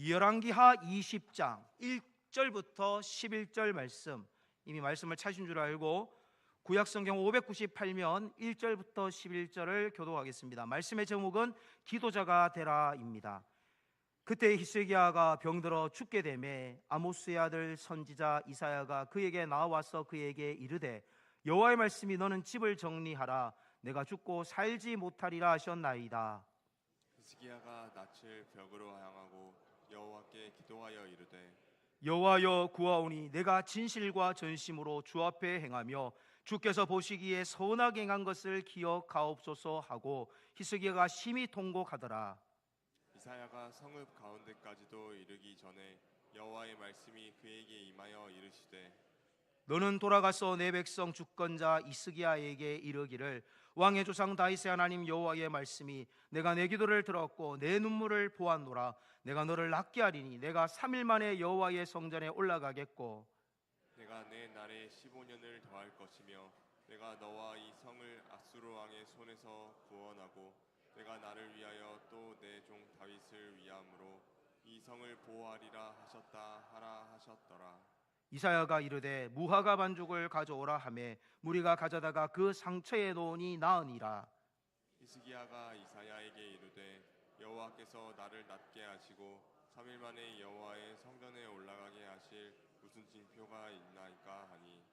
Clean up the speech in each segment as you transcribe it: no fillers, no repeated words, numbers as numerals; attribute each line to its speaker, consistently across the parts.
Speaker 1: 열왕기하 20장 1절부터 11절 말씀, 이미 말씀을 찾으신 줄 알고 구약성경 598면 1절부터 11절을 교독하겠습니다. 말씀의 제목은 기도자가 되라입니다. 그때 히스기야가 병들어 죽게 되매 아모스의 아들 선지자 이사야가 그에게 나와서 그에게 이르되 여호와의 말씀이 너는 집을 정리하라, 내가 죽고 살지 못하리라 하셨나이다.
Speaker 2: 히스기야가 낯을 벽으로 향하고 여호와께 기도하여 이르되
Speaker 1: 여호와여 구하오니 내가 진실과 전심으로 주 앞에 행하며 주께서 보시기에 선하게 행한 것을 기억하옵소서 하고 히스기야가 심히 통곡하더라.
Speaker 2: 이사야가 성읍 가운데까지도 이르기 전에 여호와의 말씀이 그에게 임하여 이르시되
Speaker 1: 너는 돌아가서 내 백성 주권자 히스기야에게 이르기를 왕의 조상 다윗의 하나님 여호와의 말씀이 내가 내 기도를 들었고 내 눈물을 보았노라. 내가 너를 낫게 하리니 내가 3일 만에 여호와의 성전에 올라가겠고
Speaker 2: 내가 내 날에 15년을 더할 것이며 내가 너와 이 성을 아수르 왕의 손에서 구원하고 내가 나를 위하여 또 내 종 다윗을 위함으로 이 성을 보호하리라 하셨다 하라 하셨더라.
Speaker 1: 이사야가 이르되 무화과 반죽을 가져오라 하매 무리가 가져다가 그 상처에 놓으니 나으니라.
Speaker 2: 히스기야가 이사야에게 이르되 여호와께서 나를 낫게 하시고 3일 만에 여호와의 성전에 올라가게 하실 무슨 징표가 있나이까 하니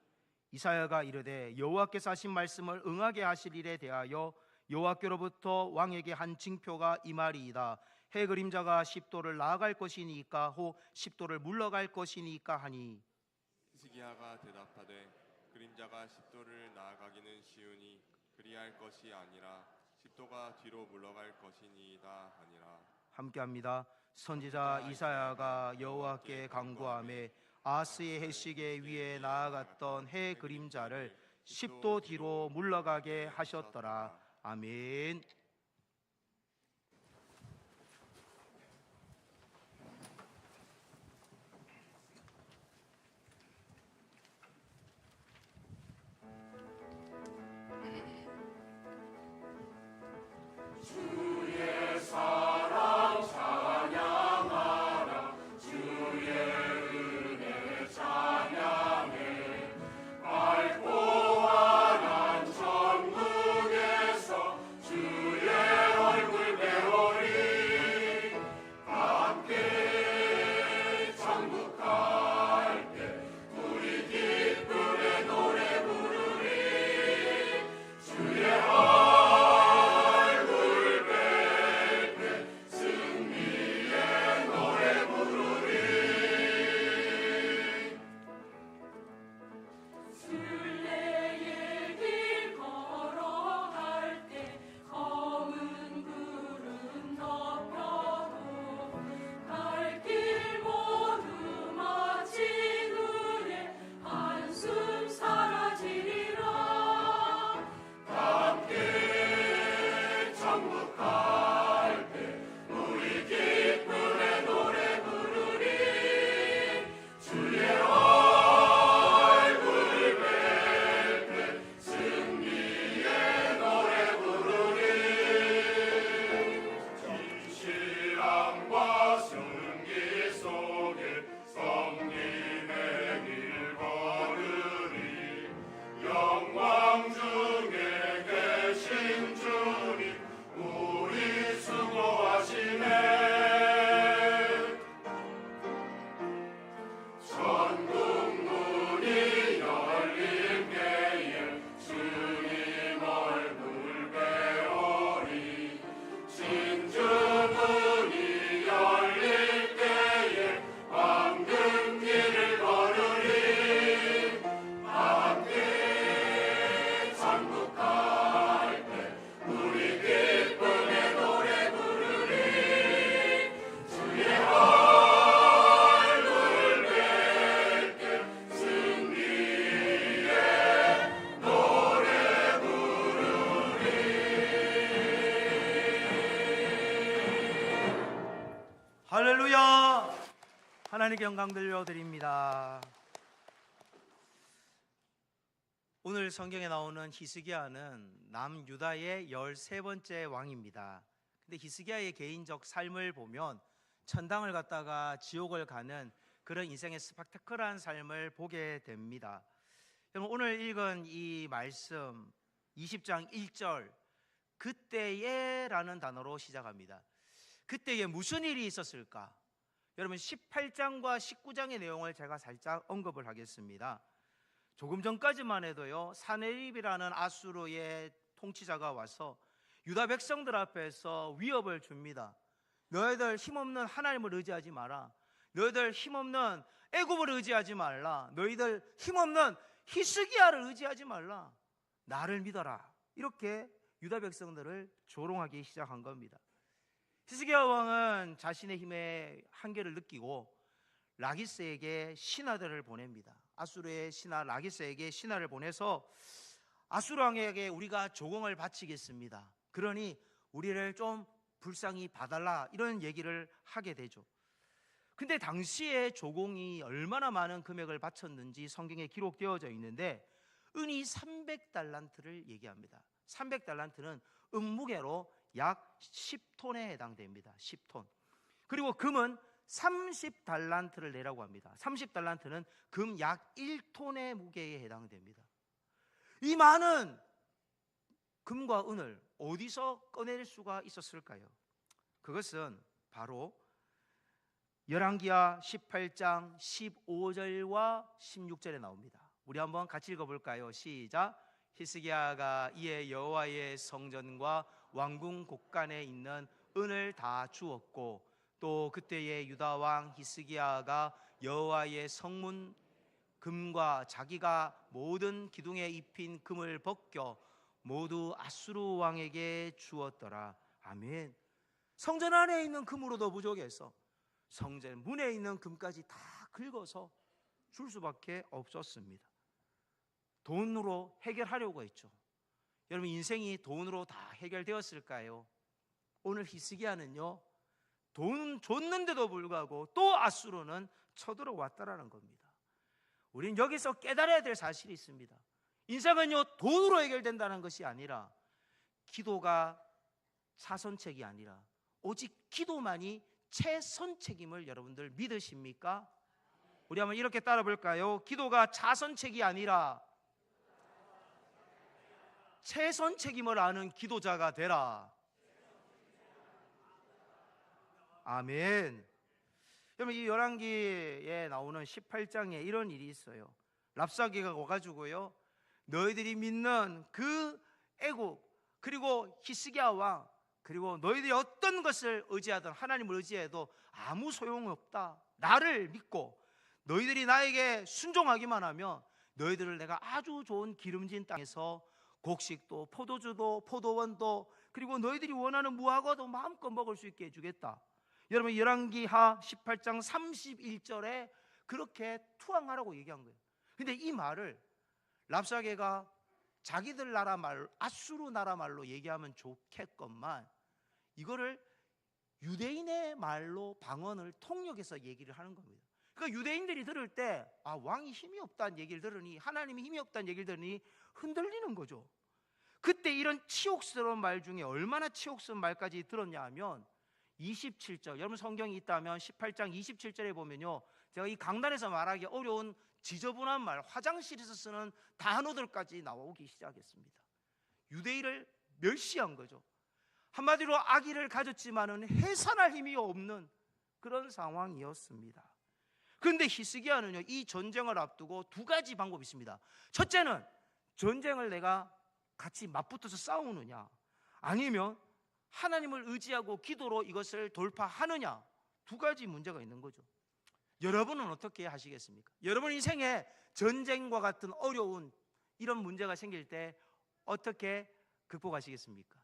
Speaker 1: 이사야가 이르되 여호와께서 하신 말씀을 응하게 하실 일에 대하여 여호와께로부터 왕에게 한 징표가 임하리이다. 해 그림자가 10도를 나아갈 것이니까 혹 10도를 물러갈 것이니까 하니
Speaker 2: 히스기야가 대답하되 그림자가 10도를 나아가기는 쉬우니 그리할 것이 아니라 10도가 뒤로 물러갈 것이니이다 하니라.
Speaker 1: 함께합니다. 선지자 이사야가 여호와께 간구하며 아스의 해시계 위에 나아갔던 해 그림자를 10도 뒤로 물러가게 하셨더라. 아멘. 할렐루야. 하나님께 영광 돌려드립니다. 오늘 성경에 나오는 히스기야는 남유다의 13번째 왕입니다. 근데 히스기야의 개인적 삶을 보면 천당을 갔다가 지옥을 가는 그런 인생의 스펙타클한 삶을 보게 됩니다. 여러분, 오늘 읽은 이 말씀 20장 1절 그때에라는 단어로 시작합니다. 그때에 무슨 일이 있었을까? 여러분, 18장과 19장의 내용을 제가 살짝 언급을 하겠습니다. 조금 전까지만 해도요, 사네립이라는 아수르의 통치자가 와서 유다 백성들 앞에서 위협을 줍니다. 너희들 힘없는 하나님을 의지하지 마라. 너희들 힘없는 애굽을 의지하지 말라. 너희들 힘없는 히스기야를 의지하지 말라. 나를 믿어라. 이렇게 유다 백성들을 조롱하기 시작한 겁니다. 히스기야 왕은 자신의 힘의 한계를 느끼고 라기스에게 신하들을 보냅니다. 아수르의 신하 라기스에게 신하를 보내서 아수르 왕에게 우리가 조공을 바치겠습니다. 그러니 우리를 좀 불쌍히 봐달라, 이런 얘기를 하게 되죠. 근데 당시에 조공이 얼마나 많은 금액을 바쳤는지 성경에 기록되어져 있는데 은이 300달란트를 얘기합니다. 300달란트는 음무게로 약 10톤에 해당됩니다. 10톤. 그리고 금은 30달란트를 내라고 합니다. 30달란트는 금 약 1톤의 무게에 해당됩니다. 이 많은 금과 은을 어디서 꺼낼 수가 있었을까요? 그것은 바로 열왕기하 18장 15절과 16절에 나옵니다. 우리 한번 같이 읽어볼까요? 시작. 히스기야가 이에 여호와의 성전과 왕궁 곳간에 있는 은을 다 주었고 또 그때에 유다 왕 히스기야가 여호와의 성문 금과 자기가 모든 기둥에 입힌 금을 벗겨 모두 아수르 왕에게 주었더라. 아멘. 성전 안에 있는 금으로도 부족해서 성전 문에 있는 금까지 다 긁어서 줄 수밖에 없었습니다. 돈으로 해결하려고 했죠. 여러분, 인생이 돈으로 다 해결되었을까요? 오늘 히스기야는요, 돈 줬는데도 불구하고 또 아수르는 쳐들어왔다라는 겁니다. 우리는 여기서 깨달아야 될 사실이 있습니다. 인생은요, 돈으로 해결된다는 것이 아니라 기도가 차선책이 아니라 오직 기도만이 최선책임을 여러분들 믿으십니까? 우리 한번 이렇게 따라 볼까요? 기도가 차선책이 아니라 최선책임을 아는 기도자가 되라. 아멘. 여러분, 이 열왕기에 나오는 18장에 이런 일이 있어요. 랍사게가 와가지고요, 너희들이 믿는 그 애국 그리고 히스기야 왕 그리고 너희들이 어떤 것을 의지하든 하나님을 의지해도 아무 소용없다. 나를 믿고 너희들이 나에게 순종하기만 하면 너희들을 내가 아주 좋은 기름진 땅에서 곡식도 포도주도 포도원도 그리고 너희들이 원하는 무화과도 마음껏 먹을 수 있게 해주겠다. 여러분, 열왕기하 18장 31절에 그렇게 투항하라고 얘기한 거예요. 근데 이 말을 랍사게가 자기들 나라 말, 아수르 나라 말로 얘기하면 좋겠건만 이거를 유대인의 말로 방언을 통역해서 얘기를 하는 겁니다. 그러니까 유대인들이 들을 때 왕이 힘이 없다는 얘기를 들으니, 하나님이 힘이 없다는 얘기를 들으니 흔들리는 거죠. 그때 이런 치욕스러운 말 중에 얼마나 치욕스러운 말까지 들었냐 하면 27절, 여러분 성경이 있다면 18장 27절에 보면요, 제가 이 강단에서 말하기 어려운 지저분한 말, 화장실에서 쓰는 단어들까지 나오기 시작했습니다. 유대인을 멸시한 거죠. 한마디로 악의를 가졌지만은 해산할 힘이 없는 그런 상황이었습니다. 그런데 히스기야는요, 이 전쟁을 앞두고 두 가지 방법이 있습니다. 첫째는 전쟁을 내가 같이 맞붙어서 싸우느냐, 아니면 하나님을 의지하고 기도로 이것을 돌파하느냐, 두 가지 문제가 있는 거죠. 여러분은 어떻게 하시겠습니까? 여러분 인생에 전쟁과 같은 어려운 이런 문제가 생길 때 어떻게 극복하시겠습니까?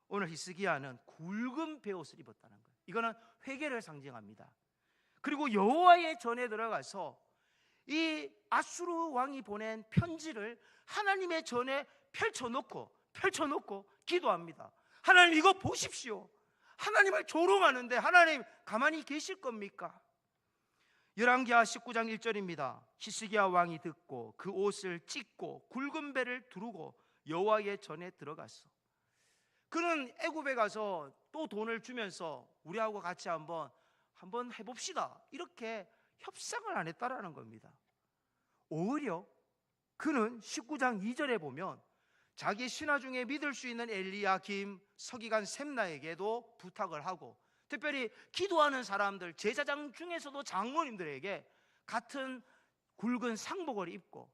Speaker 1: 오늘 히스기야는 굵은 베옷을 입었다는 거예요. 이거는 회개를 상징합니다. 그리고 여호와의 전에 들어가서 이 아수르 왕이 보낸 편지를 하나님의 전에 펼쳐놓고 기도합니다. 하나님, 이거 보십시오. 하나님을 조롱하는데 하나님 가만히 계실 겁니까? 열왕기하 19장 1절입니다. 히스기야 왕이 듣고 그 옷을 찢고 굵은 배를 두르고 여호와의 전에 들어갔어. 그는 애굽에 가서 또 돈을 주면서 우리하고 같이 한번 한번 해봅시다, 이렇게 협상을 안 했다라는 겁니다. 오히려 그는 19장 2절에 보면 자기 신하 중에 믿을 수 있는 엘리야김, 서기관 셈나에게도 부탁을 하고, 특별히 기도하는 사람들, 제사장 중에서도 장로님들에게 같은 굵은 상복을 입고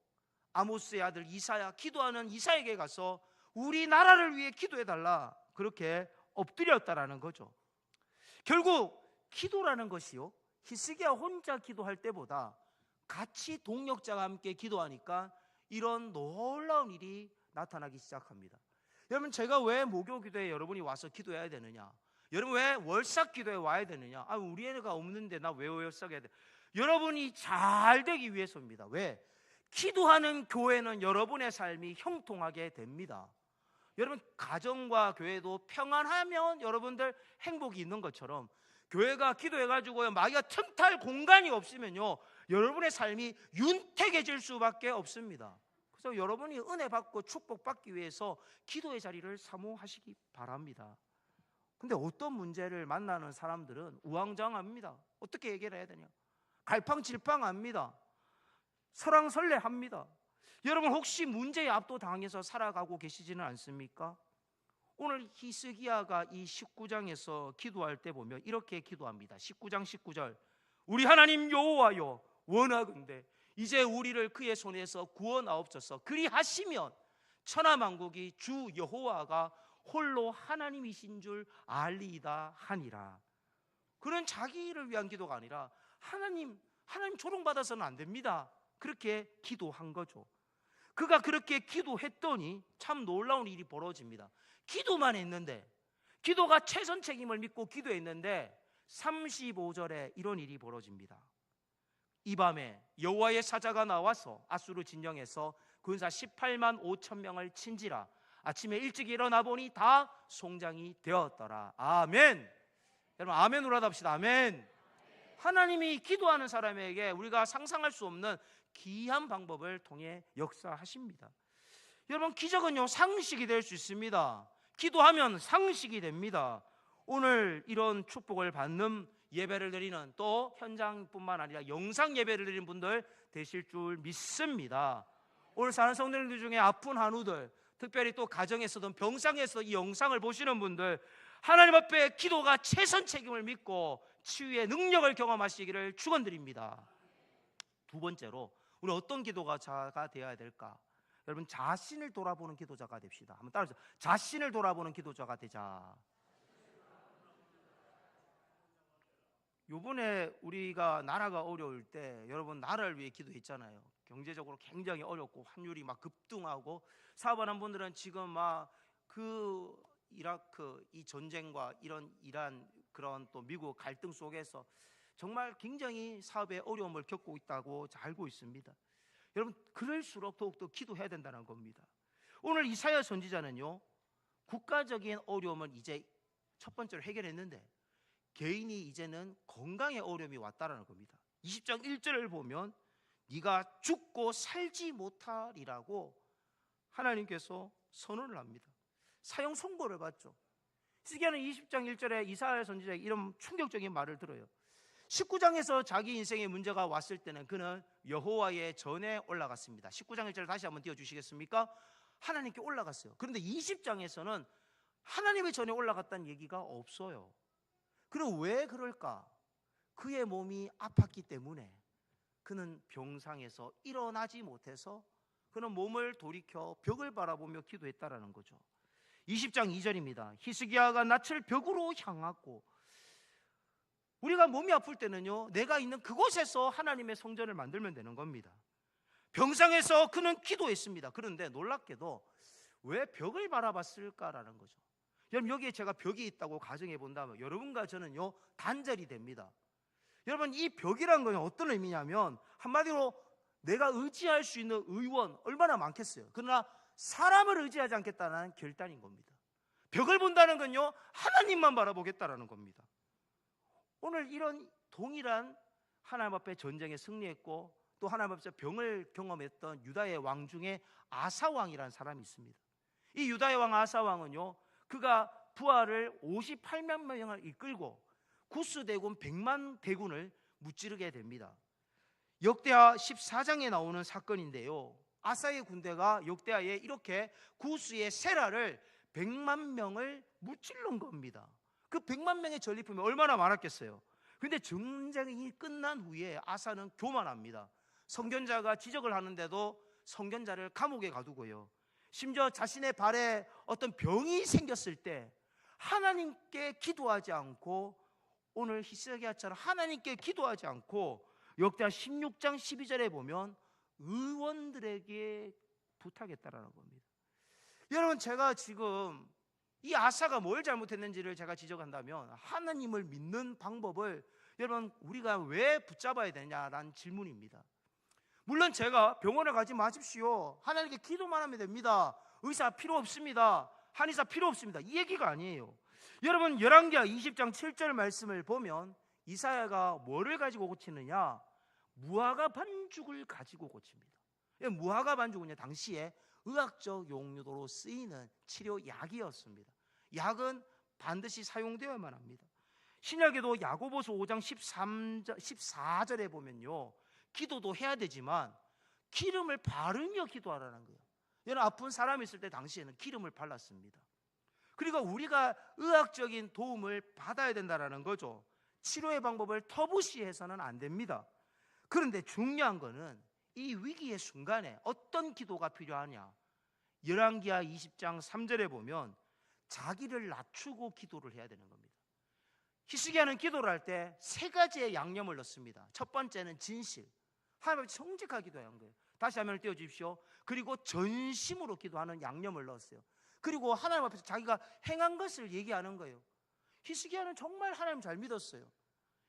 Speaker 1: 아모스의 아들 이사야, 기도하는 이사에게 가서 우리 나라를 위해 기도해달라, 그렇게 엎드렸다라는 거죠. 결국 기도라는 것이요, 히스기야 혼자 기도할 때보다 같이 동역자가 함께 기도하니까 이런 놀라운 일이 나타나기 시작합니다. 여러분, 제가 왜 목요기도에 여러분이 와서 기도해야 되느냐, 여러분 왜 월삭 기도에 와야 되느냐, 우리 애가 없는데 나 왜 월삭 해야 돼? 여러분이 잘 되기 위해서입니다. 왜? 기도하는 교회는 여러분의 삶이 형통하게 됩니다. 여러분, 가정과 교회도 평안하면 여러분들 행복이 있는 것처럼, 교회가 기도해가지고요 마귀가 틈탈 공간이 없으면요 여러분의 삶이 윤택해질 수밖에 없습니다. 그래서 여러분이 은혜 받고 축복 받기 위해서 기도의 자리를 사모하시기 바랍니다. 근데 어떤 문제를 만나는 사람들은 우왕좌왕합니다. 어떻게 해결해야 되냐, 갈팡질팡합니다. 설왕설래합니다. 여러분, 혹시 문제에 압도당해서 살아가고 계시지는 않습니까? 오늘 히스기야가 이 19장에서 기도할 때 보면 이렇게 기도합니다. 19장 19절, 우리 하나님 여호와여, 원하건대 이제 우리를 그의 손에서 구원하옵소서. 그리하시면 천하만국이 주 여호와가 홀로 하나님이신 줄 알리이다 하니라. 그는 자기를 위한 기도가 아니라 하나님 조롱받아서는 안 됩니다, 그렇게 기도한 거죠. 그가 그렇게 기도했더니 참 놀라운 일이 벌어집니다. 기도만 했는데, 기도가 최선 책임을 믿고 기도했는데 35절에 이런 일이 벌어집니다. 이 밤에 여호와의 사자가 나와서 아수르 진영에서 군사 18만 5천 명을 친지라. 아침에 일찍 일어나 보니 다 송장이 되었더라. 아멘. 여러분, 아멘으로 합시다. 아멘. 하나님이 기도하는 사람에게 우리가 상상할 수 없는 기이한 방법을 통해 역사하십니다. 여러분, 기적은요 상식이 될 수 있습니다. 기도하면 상식이 됩니다. 오늘 이런 축복을 받는 예배를 드리는, 또 현장뿐만 아니라 영상 예배를 드리는 분들 되실 줄 믿습니다. 오늘 사는 성도님들 중에 아픈 한우들, 특별히 또 가정에서든 병상에서 이 영상을 보시는 분들, 하나님 앞에 기도가 최선 책임을 믿고 치유의 능력을 경험하시기를 축원드립니다. 두 번째로, 우리 어떤 기도자가 되어야 될까? 여러분, 자신을 돌아보는 기도자가 됩시다. 한번 따라하세요. 자신을 돌아보는 기도자가 되자. 요번에 우리가 나라가 어려울 때 여러분 나라를 위해 기도했잖아요. 경제적으로 굉장히 어렵고 환율이 막 급등하고, 사업하는 분들은 지금 막 그 이라크 이 전쟁과 이런 이란 그런 또 미국 갈등 속에서 정말 굉장히 사업에 어려움을 겪고 있다고 알고 있습니다. 여러분, 그럴수록 더욱더 기도해야 된다는 겁니다. 오늘 이사야 선지자는요 국가적인 어려움을 이제 첫 번째로 해결했는데, 개인이 이제는 건강의 어려움이 왔다라는 겁니다. 20장 1절을 보면 네가 죽고 살지 못하리라고 하나님께서 선언을 합니다. 사형 선고를 받죠. 히스기야는 20장 1절에 이사야 선지자에게 이런 충격적인 말을 들어요. 19장에서 자기 인생의 문제가 왔을 때는 그는 여호와의 전에 올라갔습니다. 19장 1절 다시 한번 띄워주시겠습니까? 하나님께 올라갔어요. 그런데 20장에서는 하나님의 전에 올라갔다는 얘기가 없어요. 그럼 왜 그럴까? 그의 몸이 아팠기 때문에, 그는 병상에서 일어나지 못해서 그는 몸을 돌이켜 벽을 바라보며 기도했다라는 거죠. 20장 2절입니다. 히스기야가 낯을 벽으로 향하고, 우리가 몸이 아플 때는요 내가 있는 그곳에서 하나님의 성전을 만들면 되는 겁니다. 병상에서 그는 기도했습니다. 그런데 놀랍게도 왜 벽을 바라봤을까라는 거죠. 여러분, 여기에 제가 벽이 있다고 가정해 본다면 여러분과 저는요 단절이 됩니다. 여러분, 이 벽이란 건 어떤 의미냐면, 한마디로 내가 의지할 수 있는 의원 얼마나 많겠어요. 그러나 사람을 의지하지 않겠다는 결단인 겁니다. 벽을 본다는 건요 하나님만 바라보겠다라는 겁니다. 오늘 이런 동일한 하나님 앞에 전쟁에 승리했고 또 하나님 앞에서 병을 경험했던 유다의 왕 중에 아사왕이라는 사람이 있습니다. 이 유다의 왕 아사왕은요 그가 부하를 58만 명을 이끌고 구스 대군 100만 대군을 무찌르게 됩니다. 역대하 14장에 나오는 사건인데요, 아사의 군대가 역대하에 이렇게 구스의 세라를 100만 명을 무찔른 겁니다. 그 100만 명의 전리품이 얼마나 많았겠어요. 그런데 전쟁이 끝난 후에 아사는 교만합니다. 선견자가 지적을 하는데도 선견자를 감옥에 가두고요, 심지어 자신의 발에 어떤 병이 생겼을 때 하나님께 기도하지 않고, 오늘 히스기야처럼 하나님께 기도하지 않고 역대하 16장 12절에 보면 의원들에게 부탁했다라는 겁니다. 여러분, 제가 지금 이 아사가 뭘 잘못했는지를 제가 지적한다면, 하나님을 믿는 방법을 여러분 우리가 왜 붙잡아야 되냐라는 질문입니다. 물론 제가 병원에 가지 마십시오, 하나님께 기도만 하면 됩니다, 의사 필요 없습니다, 한의사 필요 없습니다, 이 얘기가 아니에요. 여러분, 열왕기하 20장 7절 말씀을 보면 이사야가 뭐를 가지고 고치느냐? 무화과 반죽을 가지고 고칩니다. 무화과 반죽은요, 당시에 의학적 용도로 쓰이는 치료약이었습니다. 약은 반드시 사용되어야만 합니다. 신약에도 야고보서 5장 14절에 보면요, 기도도 해야 되지만 기름을 바르며 기도하라는 거예요. 여러분, 아픈 사람이 있을 때 당시에는 기름을 발랐습니다. 그리고 우리가 의학적인 도움을 받아야 된다는 거죠. 치료의 방법을 터부시해서는 안 됩니다. 그런데 중요한 거는 이 위기의 순간에 어떤 기도가 필요하냐? 열왕기하 20장 3절에 보면 자기를 낮추고 기도를 해야 되는 겁니다. 히스기야는 기도를 할 때 세 가지의 양념을 넣습니다. 첫 번째는 진실, 하나님 앞에 정직하게 기도하는 거예요. 다시 화면을 띄워주십시오. 그리고 전심으로 기도하는 양념을 넣었어요. 그리고 하나님 앞에서 자기가 행한 것을 얘기하는 거예요. 히스기야는 정말 하나님 잘 믿었어요.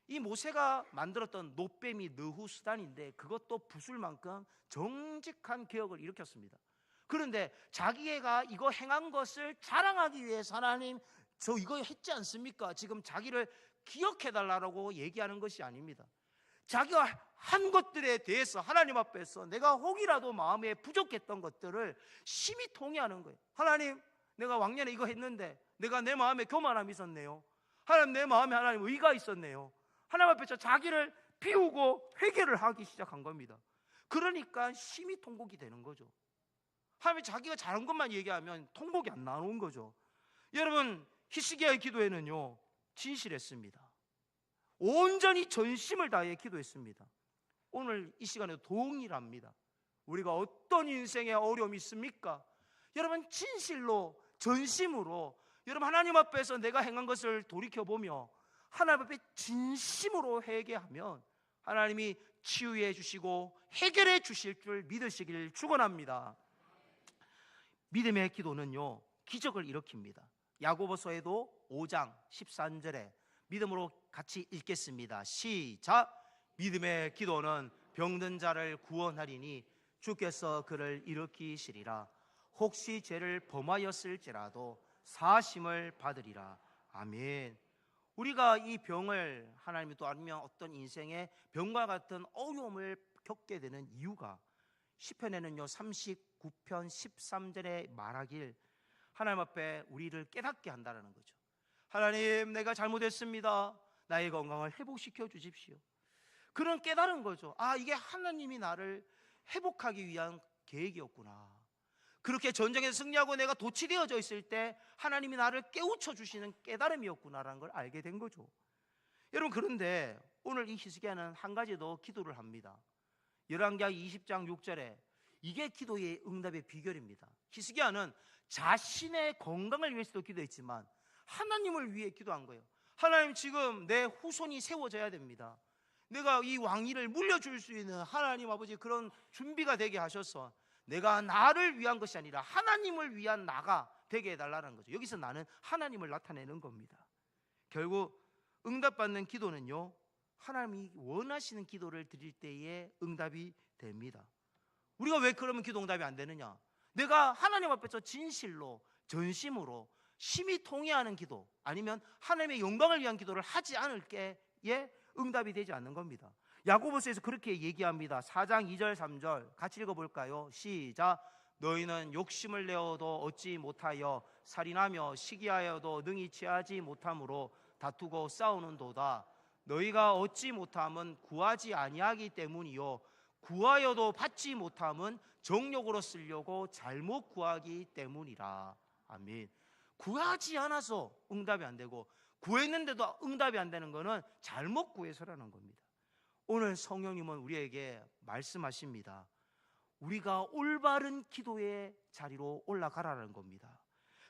Speaker 1: 이 모세가 만들었던 노뱀이 느후수단인데 그것도 부술 만큼 정직한 개혁을 일으켰습니다. 그런데 자기가 이거 행한 것을 자랑하기 위해서 하나님 저 이거 했지 않습니까? 지금 자기를 기억해달라고 얘기하는 것이 아닙니다. 자기가 한 것들에 대해서 하나님 앞에서 내가 혹이라도 마음에 부족했던 것들을 심히 통회하는 거예요. 하나님, 내가 왕년에 이거 했는데 내가 내 마음에 교만함이 있었네요. 하나님, 내 마음에 하나님 의가 있었네요. 하나님 앞에서 자기를 비우고 회개를 하기 시작한 겁니다. 그러니까 심히 통곡이 되는 거죠. 하나님이 자기가 잘한 것만 얘기하면 통곡이 안 나오는 거죠. 여러분, 히스기야의 기도에는요, 진실했습니다. 온전히 전심을 다해 기도했습니다. 오늘 이 시간에 동일합니다. 우리가 어떤 인생의 어려움이 있습니까? 여러분, 진실로 전심으로 여러분 하나님 앞에서 내가 행한 것을 돌이켜보며 하나님 앞에 진심으로 회개하면 하나님이 치유해 주시고 해결해 주실 줄 믿으시길 축원합니다. 믿음의 기도는요, 기적을 일으킵니다. 야고보서에도 5장 13절에 믿음으로 같이 읽겠습니다. 시작. 믿음의 기도는 병든 자를 구원하리니 주께서 그를 일으키시리라. 혹시 죄를 범하였을지라도 사심을 받으리라. 아멘. 우리가 이 병을 하나님이 또 아니면 어떤 인생의 병과 같은 어려움을 겪게 되는 이유가 시편에는요 39편 13절에 말하길 하나님 앞에 우리를 깨닫게 한다는 거죠. 하나님, 내가 잘못했습니다. 나의 건강을 회복시켜 주십시오. 그런 깨달은 거죠. 아, 이게 하나님이 나를 회복하기 위한 계획이었구나. 그렇게 전쟁에서 승리하고 내가 도취되어져 있을 때 하나님이 나를 깨우쳐 주시는 깨달음이었구나라는 걸 알게 된 거죠. 여러분, 그런데 오늘 이 히스기야는 한 가지 더 기도를 합니다. 열왕기하 20장 6절에 이게 기도의 응답의 비결입니다. 히스기야는 자신의 건강을 위해서도 기도했지만 하나님을 위해 기도한 거예요. 하나님, 지금 내 후손이 세워져야 됩니다. 내가 이 왕위를 물려줄 수 있는 하나님 아버지 그런 준비가 되게 하셔서 내가 나를 위한 것이 아니라 하나님을 위한 나가 되게 해달라는 거죠. 여기서 나는 하나님을 나타내는 겁니다. 결국 응답받는 기도는요, 하나님이 원하시는 기도를 드릴 때에 응답이 됩니다. 우리가 왜 그러면 기도 응답이 안 되느냐? 내가 하나님 앞에서 진실로 전심으로 심히 통회하는 기도 아니면 하나님의 영광을 위한 기도를 하지 않을 때에 응답이 되지 않는 겁니다. 야고보서에서 그렇게 얘기합니다. 4장 2절 3절 같이 읽어볼까요? 시작. 너희는 욕심을 내어도 얻지 못하여 살인하며 시기하여도 능히 취하지 못하므로 다투고 싸우는도다. 너희가 얻지 못함은 구하지 아니하기 때문이요 구하여도 받지 못함은 정욕으로 쓰려고 잘못 구하기 때문이라. 아멘. 구하지 않아서 응답이 안 되고 구했는데도 응답이 안 되는 것은 잘못 구해서라는 겁니다. 오늘 성령님은 우리에게 말씀하십니다. 우리가 올바른 기도의 자리로 올라가라는 겁니다.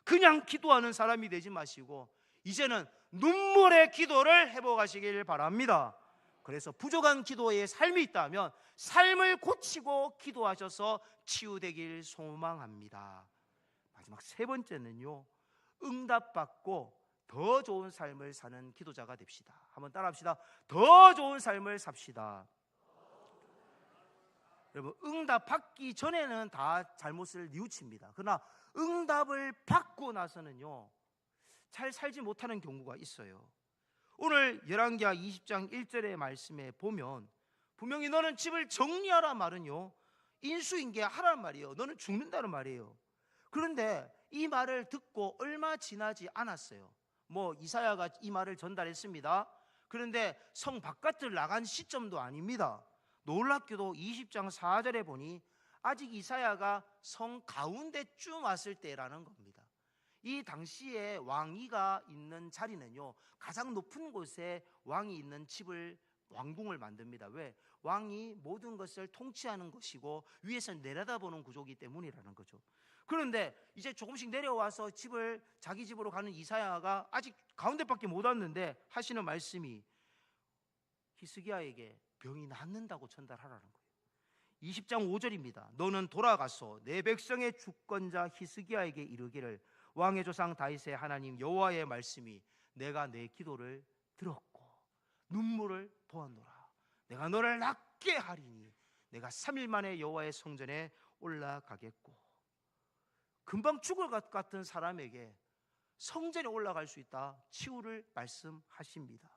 Speaker 1: 그냥 기도하는 사람이 되지 마시고 이제는 눈물의 기도를 해보가시길 바랍니다. 그래서 부족한 기도의 삶이 있다면 삶을 고치고 기도하셔서 치유되길 소망합니다. 마지막 세 번째는요, 응답받고 더 좋은 삶을 사는 기도자가 됩시다. 한번 따라합시다. 더 좋은 삶을 삽시다. 여러분, 응답받기 전에는 다 잘못을 뉘우칩니다. 그러나 응답을 받고 나서는요, 잘 살지 못하는 경우가 있어요. 오늘 열왕기하 20장 1절의 말씀에 보면 분명히 너는 집을 정리하라 말은요, 인수인계 하라는 말이에요. 너는 죽는다는 말이에요. 그런데 이 말을 듣고 얼마 지나지 않았어요. 이사야가 이 말을 전달했습니다. 그런데 성 바깥을 나간 시점도 아닙니다. 놀랍게도 20장 4절에 보니 아직 이사야가 성 가운데쯤 왔을 때라는 겁니다. 이 당시에 왕위가 있는 자리는요, 가장 높은 곳에 왕이 있는 집을, 왕궁을 만듭니다. 왜? 왕이 모든 것을 통치하는 것이고 위에서 내려다보는 구조이기 때문이라는 거죠. 그런데 이제 조금씩 내려와서 자기 집으로 가는 이사야가 아직 가운데밖에 못 왔는데 하시는 말씀이 히스기야에게 병이 낫는다고 전달하라는 거예요. 20장 5절입니다. 너는 돌아가서 내 백성의 주권자 히스기야에게 이르기를 왕의 조상 다윗의 하나님 여호와의 말씀이 내가 내 기도를 들었고 눈물을 보았노라. 내가 너를 낫게 하리니 내가 3일 만에 여호와의 성전에 올라가겠고. 금방 죽을 것 같은 사람에게 성전에 올라갈 수 있다 치유를 말씀하십니다.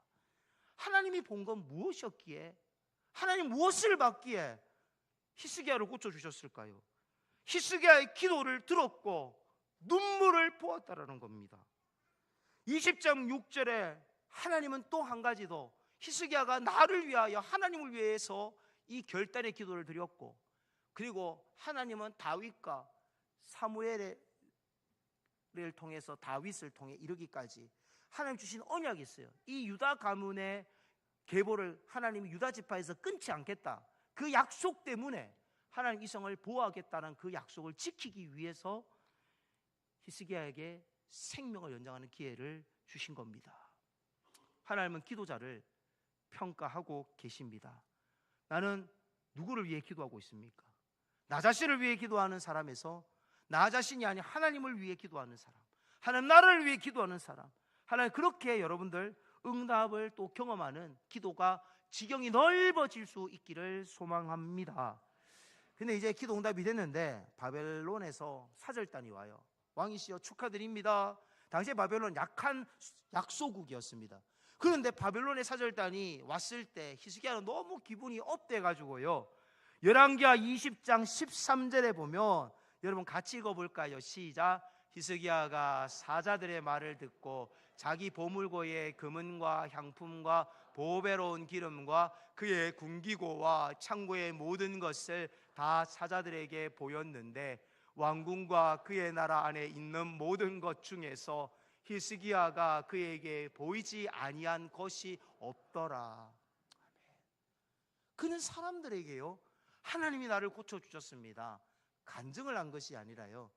Speaker 1: 하나님이 본 건 무엇이었기에, 하나님 무엇을 받기에 히스기야를 고쳐주셨을까요? 히스기야의 기도를 들었고 눈물을 보았다라는 겁니다. 20장 6절에 하나님은 또 한 가지 더, 히스기야가 나를 위하여 하나님을 위해서 이 결단의 기도를 드렸고, 그리고 하나님은 다윗과 사무엘을 통해서 다윗을 통해 이르기까지 하나님 주신 언약이 있어요. 이 유다 가문의 계보를 하나님이 유다 지파에서 끊지 않겠다, 그 약속 때문에 하나님 이 성을 보호하겠다는 그 약속을 지키기 위해서 히스기야에게 생명을 연장하는 기회를 주신 겁니다. 하나님은 기도자를 평가하고 계십니다. 나는 누구를 위해 기도하고 있습니까? 나 자신을 위해 기도하는 사람에서 나 자신이 아닌 하나님을 위해 기도하는 사람, 하나님 나라를 위해 기도하는 사람, 하나님 그렇게 여러분들 응답을 또 경험하는 기도가 지경이 넓어질 수 있기를 소망합니다. 근데 이제 기도 응답이 됐는데 바벨론에서 사절단이 와요. 왕이시여 축하드립니다. 당시에 바벨론 약한 약소국이었습니다. 그런데 바벨론의 사절단이 왔을 때 히스기야는 너무 기분이 업돼가지고요, 열왕기하 20장 13절에 보면 여러분 같이 읽어볼까요? 시작. 히스기야가 사자들의 말을 듣고 자기 보물고의 금은과 향품과 보배로운 기름과 그의 군기고와 창고의 모든 것을 다 사자들에게 보였는데 왕궁과 그의 나라 안에 있는 모든 것 중에서 히스기야가 그에게 보이지 아니한 것이 없더라. 그는 사람들에게요, 하나님이 나를 고쳐주셨습니다, 간증을 한 것이 아니라요,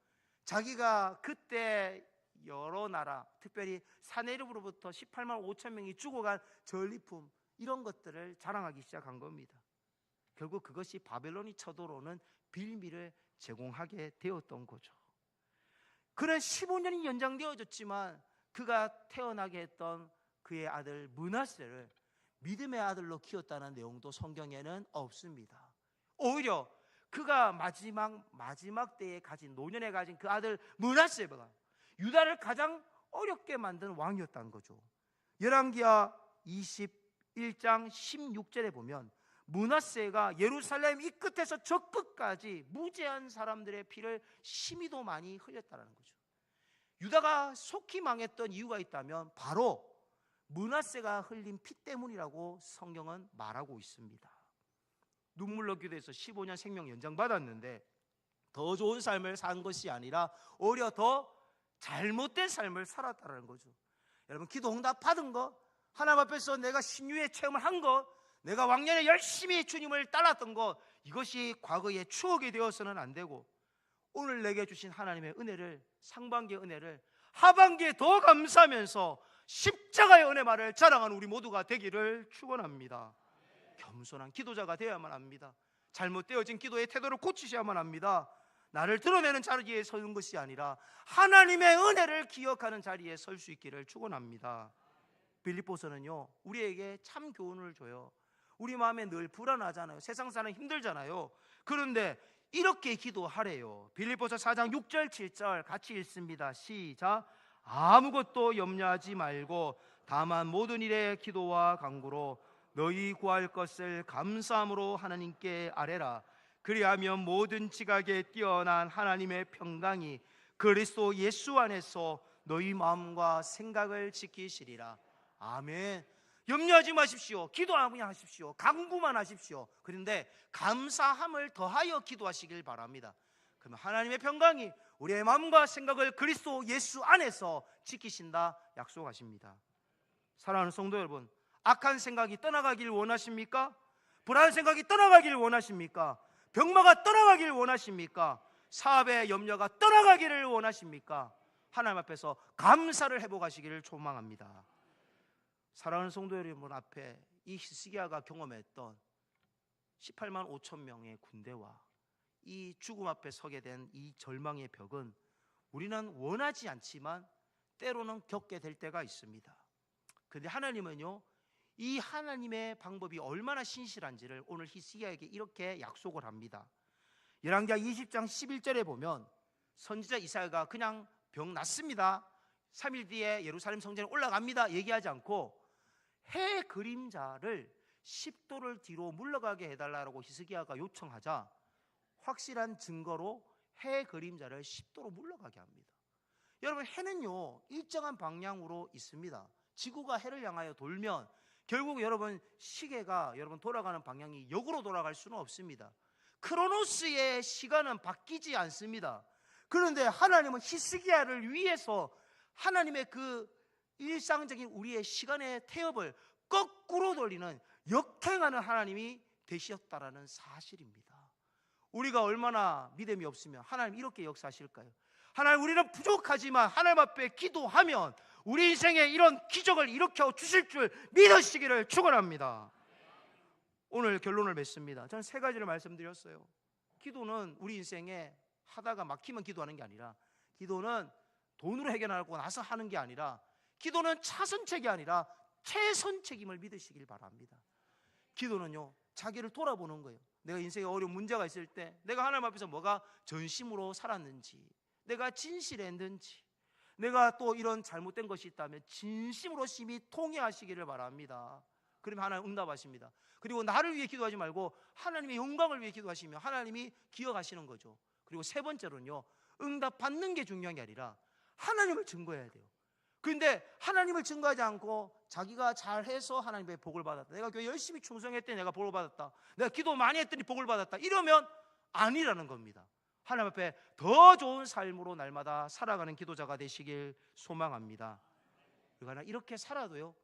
Speaker 1: 자기가 그때 여러 나라, 특별히 사내립으로부터 18만 5천 명이 죽어간 전리품, 이런 것들을 자랑하기 시작한 겁니다. 결국 그것이 바벨론이 쳐들어오는 빌미를 제공하게 되었던 거죠. 그는 15년이 연장되어졌지만 그가 태어나게 했던 그의 아들 므낫세를 믿음의 아들로 키웠다는 내용도 성경에는 없습니다. 오히려 그가 마지막 때에 가진, 노년에 가진 그 아들 므낫세가 유다를 가장 어렵게 만든 왕이었다는 거죠. 열왕기하 21장 16절에 보면 므낫세가 예루살렘 이 끝에서 저 끝까지 무죄한 사람들의 피를 심히도 많이 흘렸다는 거죠. 유다가 속히 망했던 이유가 있다면 바로 므낫세가 흘린 피 때문이라고 성경은 말하고 있습니다. 눈물로 기도해서 15년 생명 연장받았는데 더 좋은 삶을 산 것이 아니라 오히려 더 잘못된 삶을 살았다는 거죠. 여러분, 기도 응답 받은 거, 하나님 앞에서 내가 신유의 체험을 한 것, 내가 왕년에 열심히 주님을 따랐던 것, 이것이 과거의 추억이 되어서는 안 되고 오늘 내게 주신 하나님의 은혜를, 상반기의 은혜를 하반기에 더 감사하면서 십자가의 은혜만을 자랑하는 우리 모두가 되기를 축원합니다. 겸손한 기도자가 되어야만 합니다. 잘못되어진 기도의 태도를 고치셔야만 합니다. 나를 드러내는 자리에 서는 것이 아니라 하나님의 은혜를 기억하는 자리에 설 수 있기를 축원합니다. 빌립보서는요, 우리에게 참 교훈을 줘요. 우리 마음에 늘 불안하잖아요. 세상 사는 힘들잖아요. 그런데 이렇게 기도하래요. 빌립보서 4장 6절 7절 같이 읽습니다. 시작. 아무것도 염려하지 말고 다만 모든 일에 기도와 간구로 너희 구할 것을 감사함으로 하나님께 아뢰라. 그리하면 모든 지각에 뛰어난 하나님의 평강이 그리스도 예수 안에서 너희 마음과 생각을 지키시리라. 아멘. 염려하지 마십시오. 기도하면 하십시오. 간구만 하십시오. 그런데 감사함을 더하여 기도하시길 바랍니다. 그러면 하나님의 평강이 우리의 마음과 생각을 그리스도 예수 안에서 지키신다 약속하십니다. 사랑하는 성도 여러분, 악한 생각이 떠나가길 원하십니까? 불안한 생각이 떠나가길 원하십니까? 병마가 떠나가길 원하십니까? 사업의 염려가 떠나가기를 원하십니까? 하나님 앞에서 감사를 회복하시기를 소망합니다. 사랑하는 성도 여러분 앞에 이 히스기야가 경험했던 18만 5천 명의 군대와 이 죽음 앞에 서게 된 이 절망의 벽은 우리는 원하지 않지만 때로는 겪게 될 때가 있습니다. 그런데 하나님은요, 이 하나님의 방법이 얼마나 신실한지를 오늘 히스기야에게 이렇게 약속을 합니다. 열왕기하 20장 11절에 보면 선지자 이사야가 그냥 병 낫습니다, 3일 뒤에 예루살렘 성전에 올라갑니다 얘기하지 않고 해 그림자를 10도를 뒤로 물러가게 해달라고 히스기야가 요청하자 확실한 증거로 해 그림자를 10도로 물러가게 합니다. 여러분, 해는요 일정한 방향으로 있습니다. 지구가 해를 향하여 돌면 결국 여러분 시계가 여러분 돌아가는 방향이 역으로 돌아갈 수는 없습니다. 크로노스의 시간은 바뀌지 않습니다. 그런데 하나님은 히스기야를 위해서 하나님의 그 일상적인 우리의 시간의 태엽을 거꾸로 돌리는 역행하는 하나님이 되셨다라는 사실입니다. 우리가 얼마나 믿음이 없으면 하나님 이렇게 역사하실까요? 하나님, 우리는 부족하지만 하나님 앞에 기도하면 우리 인생에 이런 기적을 일으켜 주실 줄 믿으시기를 축원합니다. 오늘 결론을 맺습니다. 저는 세 가지를 말씀드렸어요. 기도는 우리 인생에 하다가 막히면 기도하는 게 아니라, 기도는 돈으로 해결하고 나서 하는 게 아니라, 기도는 차선책이 아니라 최선책임을 믿으시길 바랍니다. 기도는요 자기를 돌아보는 거예요. 내가 인생에 어려운 문제가 있을 때 내가 하나님 앞에서 뭐가 전심으로 살았는지, 내가 진실했는지, 내가 또 이런 잘못된 것이 있다면 진심으로 심히 통회하시기를 바랍니다. 그러면 하나님 응답하십니다. 그리고 나를 위해 기도하지 말고 하나님의 영광을 위해 기도하시면 하나님이 기억하시는 거죠. 그리고 세 번째로는요, 응답 받는 게 중요한 게 아니라 하나님을 증거해야 돼요. 그런데 하나님을 증거하지 않고 자기가 잘해서 하나님의 복을 받았다, 내가 교회 열심히 충성했더니 내가 복을 받았다, 내가 기도 많이 했더니 복을 받았다, 이러면 아니라는 겁니다. 하나님 앞에 더 좋은 삶으로 날마다 살아가는 기도자가 되시길 소망합니다. 그러나 이렇게 살아도요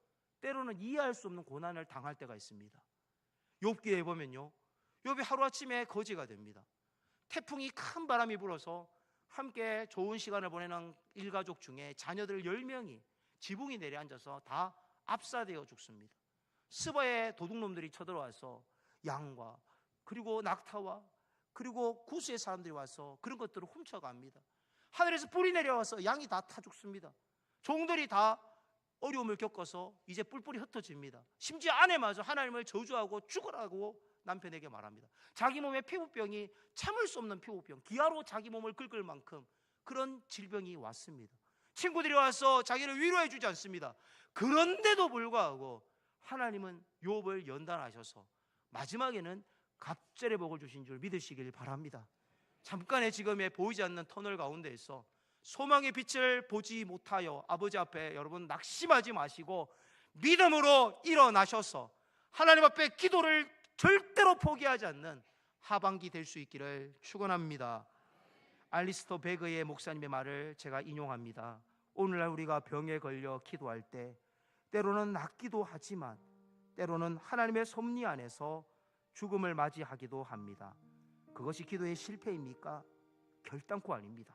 Speaker 1: 때로는 이해할 수 없는 고난을 당할 때가 있습니다. 욥기에 보면요, 욥이 하루아침에 거지가 됩니다. 태풍이 큰 바람이 불어서 함께 좋은 시간을 보내는 일가족 중에 자녀들 10명이 지붕이 내려앉아서 다 압사되어 죽습니다. 스바의 도둑놈들이 쳐들어와서 양과 그리고 낙타와 그리고 구스의 사람들이 와서 그런 것들을 훔쳐갑니다. 하늘에서 불이 내려와서 양이 다 타 죽습니다. 종들이 다 어려움을 겪어서 이제 뿔뿔이 흩어집니다. 심지어 아내마저 하나님을 저주하고 죽으라고 남편에게 말합니다. 자기 몸에 피부병이 참을 수 없는 피부병, 기아로 자기 몸을 긁을 만큼 그런 질병이 왔습니다. 친구들이 와서 자기를 위로해 주지 않습니다. 그런데도 불구하고 하나님은 욥을 연단하셔서 마지막에는 갑절의 복을 주신 줄 믿으시길 바랍니다. 잠깐의 지금의 보이지 않는 터널 가운데에서 소망의 빛을 보지 못하여 아버지 앞에 여러분 낙심하지 마시고 믿음으로 일어나셔서 하나님 앞에 기도를 절대로 포기하지 않는 하반기 될 수 있기를 축원합니다. 알리스터 베그의 목사님의 말을 제가 인용합니다. 오늘날 우리가 병에 걸려 기도할 때 때로는 낫기도 하지만 때로는 하나님의 섭리 안에서 죽음을 맞이하기도 합니다. 그것이 기도의 실패입니까? 결단코 아닙니다.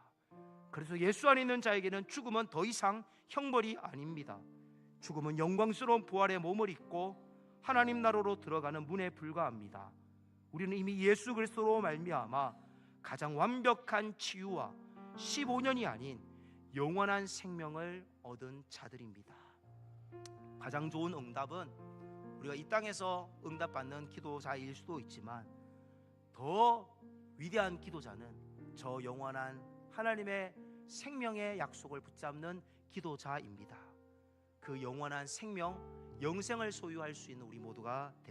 Speaker 1: 그래서 예수 안에 있는 자에게는 죽음은 더 이상 형벌이 아닙니다. 죽음은 영광스러운 부활의 몸을 입고 하나님 나라로 들어가는 문에 불과합니다. 우리는 이미 예수 그리스도로 말미암아 가장 완벽한 치유와 15년이 아닌 영원한 생명을 얻은 자들입니다. 가장 좋은 응답은 우리가 이 땅에서 응답받는 기도자일 수도 있지만 더 위대한 기도자는 저 영원한 하나님의 생명의 약속을 붙잡는 기도자입니다. 그 영원한 생명, 영생을 소유할 수 있는 우리 모두가 됩시다.